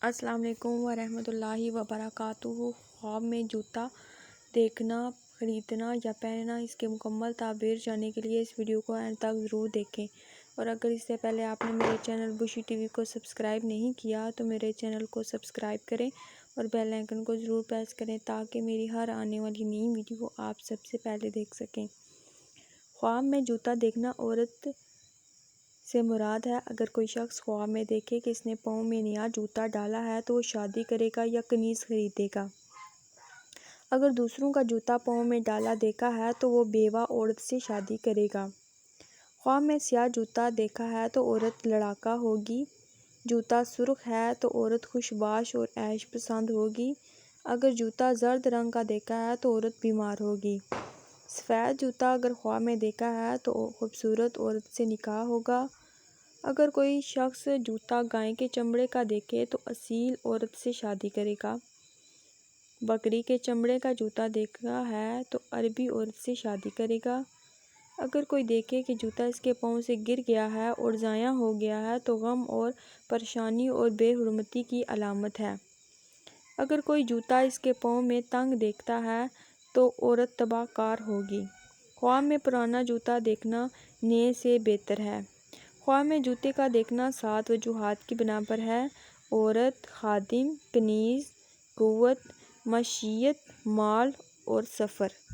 السلام علیکم ورحمۃ اللہ وبرکاتہ۔ خواب میں جوتا دیکھنا، خریدنا یا پہننا، اس کے مکمل تعبیر جاننے کے لیے اس ویڈیو کو اینڈ تک ضرور دیکھیں، اور اگر اس سے پہلے آپ نے میرے چینل بشی ٹی وی کو سبسکرائب نہیں کیا تو میرے چینل کو سبسکرائب کریں اور بیل آئیکن کو ضرور پریس کریں تاکہ میری ہر آنے والی نئی ویڈیو آپ سب سے پہلے دیکھ سکیں۔ خواب میں جوتا دیکھنا عورت سے مراد ہے۔ اگر کوئی شخص خواب میں دیکھے کہ اس نے پاؤں میں نیا جوتا ڈالا ہے تو وہ شادی کرے گا یا کنیز خریدے گا۔ اگر دوسروں کا جوتا پاؤں میں ڈالا دیکھا ہے تو وہ بیوہ عورت سے شادی کرے گا۔ خواب میں سیاہ جوتا دیکھا ہے تو عورت لڑاکا ہوگی۔ جوتا سرخ ہے تو عورت خوش باش اور عیش پسند ہوگی۔ اگر جوتا زرد رنگ کا دیکھا ہے تو عورت بیمار ہوگی۔ سفید جوتا اگر خواب میں دیکھا ہے تو خوبصورت عورت سے نکاح ہوگا۔ اگر کوئی شخص جوتا گائے کے چمڑے کا دیکھے تو اصیل عورت سے شادی کرے گا۔ بکری کے چمڑے کا جوتا دیکھا ہے تو عربی عورت سے شادی کرے گا۔ اگر کوئی دیکھے کہ جوتا اس کے پاؤں سے گر گیا ہے اور ضائع ہو گیا ہے تو غم اور پریشانی اور بے حرمتی کی علامت ہے۔ اگر کوئی جوتا اس کے پاؤں میں تنگ دیکھتا ہے تو عورت تباہ کار ہوگی۔ خواب میں پرانا جوتا دیکھنا نئے سے بہتر ہے۔ خواب میں جوتے کا دیکھنا 7 وجوہات کی بنا پر ہے: عورت، خادم، کنیز، قوت، معیشت، مال اور سفر۔